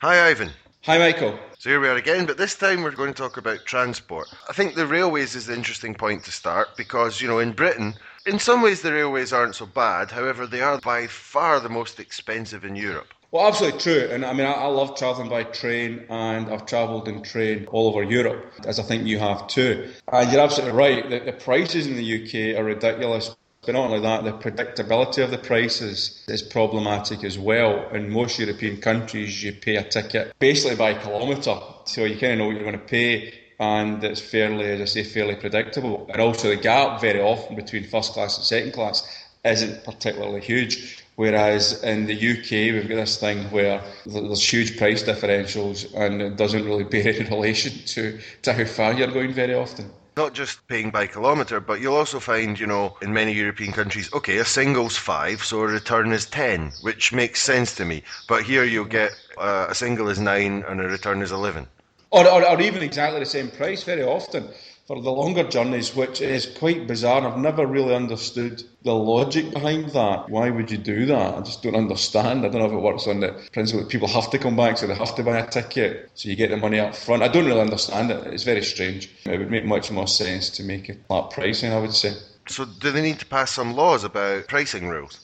Hi, Ivan. Hi, Michael. So here we are again, but this time we're going to talk about transport. I think the railways is the interesting point to start because, in Britain, in some ways the railways aren't so bad. However, they are by far the most expensive in Europe. Well, absolutely true. And I mean, I love travelling by train, and I've travelled in train all over Europe, as I think you have too. And you're absolutely right. The prices in the UK are ridiculous. But not only that, the predictability of the prices is problematic as well. In most European countries, you pay a ticket basically by kilometre, so you kind of know what you're going to pay, and it's fairly, as I say, fairly predictable. And also, the gap very often between first class and second class isn't particularly huge. Whereas in the UK, we've got this thing where there's huge price differentials, and it doesn't really bear any relation to how far you're going very often. Not just paying by kilometre, but you'll also find, in many European countries, okay, a single's 5, so a return is 10, which makes sense to me. But here you'll get a single is 9 and a return is 11. Or even exactly the same price very often for the longer journeys, which is quite bizarre. I've never really understood the logic behind that. Why would you do that? I just don't understand. I don't know if it works on the principle that people have to come back, so they have to buy a ticket, so you get the money up front. I don't really understand it. It's very strange. It would make much more sense to make it flat pricing, I would say. So do they need to pass some laws about pricing rules?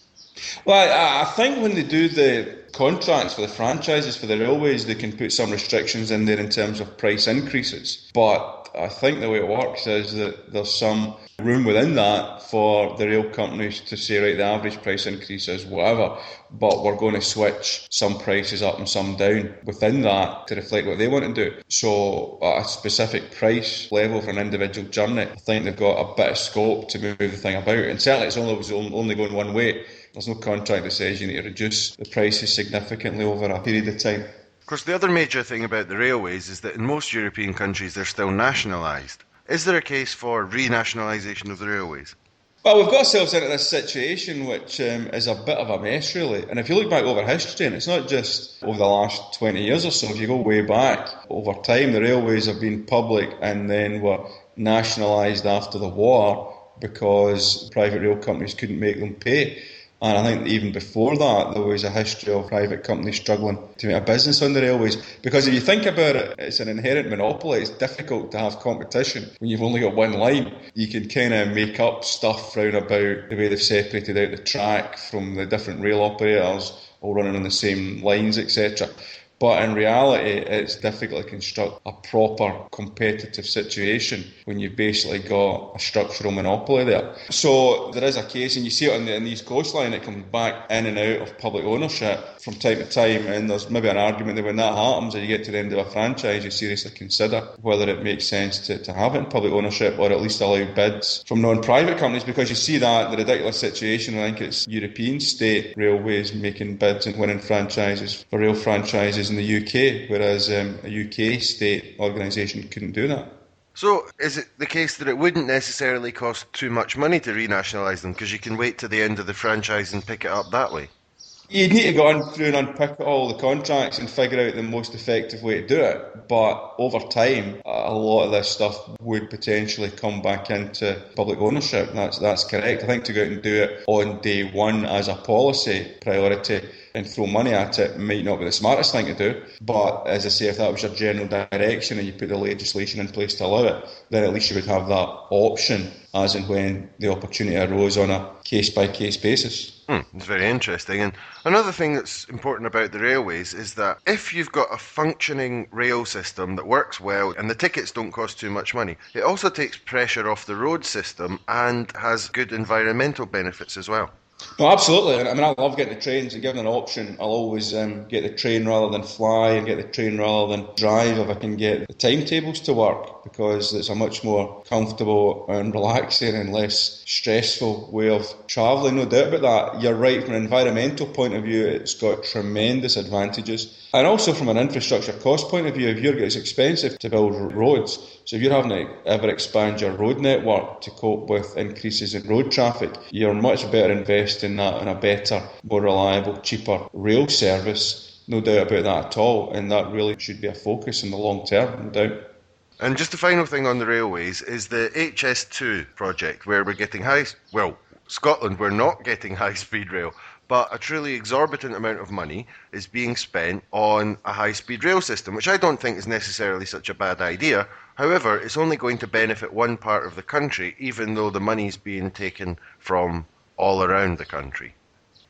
Well, I think when they do the contracts for the franchises for the railways, they can put some restrictions in there in terms of price increases. But I think the way it works is that there's some room within that for the rail companies to say, right, the average price increase is whatever, but we're going to switch some prices up and some down within that to reflect what they want to do. So at a specific price level for an individual journey, I think they've got a bit of scope to move the thing about. And certainly it's only going one way. There's no contract that says you need to reduce the prices significantly over a period of time. Of course, the other major thing about the railways is that in most European countries they're still nationalised. Is there a case for renationalisation of the railways? Well, we've got ourselves into this situation which is a bit of a mess, really. And if you look back over history, and it's not just over the last 20 years or so, if you go way back, over time the railways have been public and then were nationalised after the war because private rail companies couldn't make them pay. And I think even before that, there was a history of private companies struggling to make a business on the railways. Because if you think about it, it's an inherent monopoly. It's difficult to have competition when you've only got one line. You can kind of make up stuff round about the way they've separated out the track from the different rail operators, all running on the same lines, etc. But in reality, it's difficult to construct a proper competitive situation when you've basically got a structural monopoly there. So there is a case, and you see it on the East Coast Line, it comes back in and out of public ownership from time to time, and there's maybe an argument that when that happens and you get to the end of a franchise, you seriously consider whether it makes sense to have it in public ownership or at least allow bids from non-private companies, because you see that, the ridiculous situation, I think it's European state railways making bids and winning franchises for rail franchises in the UK, whereas a UK state organisation couldn't do that. So is it the case that it wouldn't necessarily cost too much money to renationalise them because you can wait to the end of the franchise and pick it up that way? You'd need to go on through and unpick all the contracts and figure out the most effective way to do it. But over time, a lot of this stuff would potentially come back into public ownership. That's correct. I think to go out and do it on day one as a policy priority and throw money at it might not be the smartest thing to do. But as I say, if that was your general direction and you put the legislation in place to allow it, then at least you would have that option as and when the opportunity arose on a case-by-case basis. It's very interesting. And another thing that's important about the railways is that if you've got a functioning rail system that works well and the tickets don't cost too much money, it also takes pressure off the road system and has good environmental benefits as well. No, absolutely. I mean, I love getting the trains, and given an option, I'll always get the train rather than fly and get the train rather than drive if I can get the timetables to work, because it's a much more comfortable and relaxing and less stressful way of travelling. No doubt about that. You're right, from an environmental point of view, it's got tremendous advantages. And also from an infrastructure cost point of view, it's expensive to build roads. So if you're having to ever expand your road network to cope with increases in road traffic, you're much better investing that in a better, more reliable, cheaper rail service. No doubt about that at all. And that really should be a focus in the long term, no doubt. And just the final thing on the railways is the HS2 project, where we're getting Scotland, we're not getting high-speed rail, but a truly exorbitant amount of money is being spent on a high-speed rail system, which I don't think is necessarily such a bad idea. However, it's only going to benefit one part of the country, even though the money's being taken from all around the country.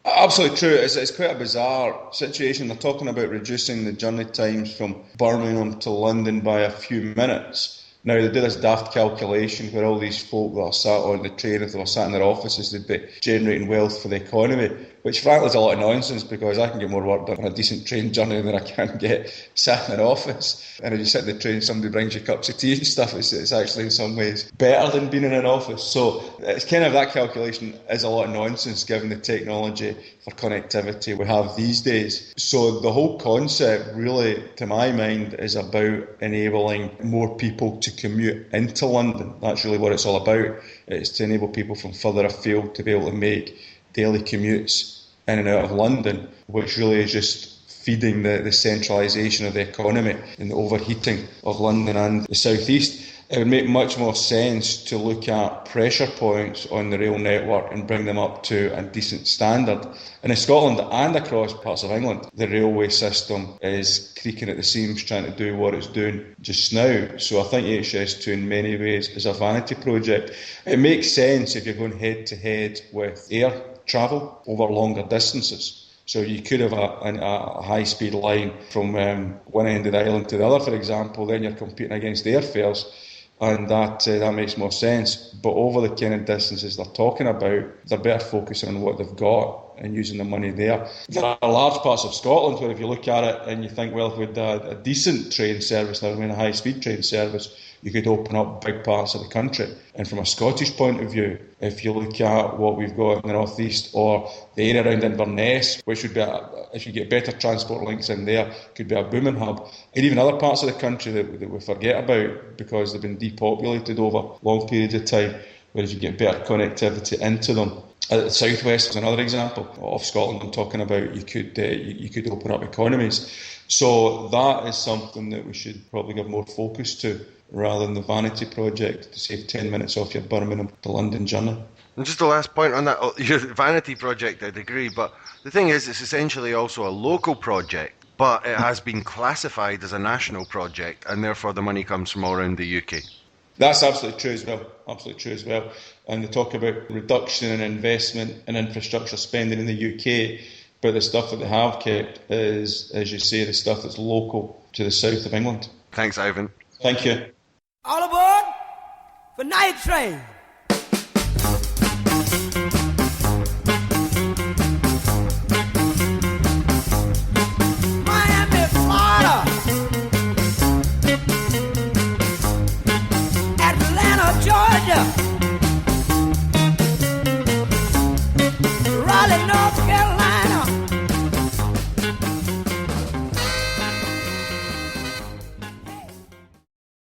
Absolutely true. It's quite a bizarre situation. They're talking about reducing the journey times from Birmingham to London by a few minutes. Now, they do this daft calculation where all these folk that are sat on the train, if they were sat in their offices, they'd be generating wealth for the economy, which frankly is a lot of nonsense because I can get more work done on a decent train journey than I can get sat in an office. And if you sit in the train, somebody brings you cups of tea and stuff, it's actually in some ways better than being in an office. So it's kind of that calculation is a lot of nonsense given the technology for connectivity we have these days. So the whole concept really, to my mind, is about enabling more people to commute into London. That's really what it's all about. It's to enable people from further afield to be able to make daily commutes in and out of London, which really is just feeding the centralisation of the economy and the overheating of London and the South East. It would make much more sense to look at pressure points on the rail network and bring them up to a decent standard. And in Scotland and across parts of England, the railway system is creaking at the seams trying to do what it's doing just now. So I think HS2 in many ways is a vanity project. It makes sense if you're going head to head with air travel over longer distances. So you could have a high-speed line from one end of the island to the other, for example, then you're competing against airfares, and that makes more sense. But over the kind of distances they're talking about, they're better focusing on what they've got and using the money there. There are large parts of Scotland where if you look at it and you think, well, if we had a decent train service, I mean a high-speed train service, you could open up big parts of the country. And from a Scottish point of view, if you look at what we've got in the North East or the area around Inverness, which would be, if you get better transport links in there, could be a booming hub. And even other parts of the country that we forget about because they've been depopulated over long periods of time, whereas you get better connectivity into them. The South West is another example of Scotland I'm talking about. You could open up economies. So that is something that we should probably give more focus to, rather than the vanity project to save 10 minutes off your Birmingham to London journey. And just the last point on that, your vanity project, I'd agree, but the thing is, it's essentially also a local project, but it has been classified as a national project, and therefore the money comes from all around the UK. That's absolutely true as well. And they talk about reduction in investment and infrastructure spending in the UK, but the stuff that they have kept is, as you say, the stuff that's local to the south of England. Thanks, Ivan. Thank you. All aboard for Night Train.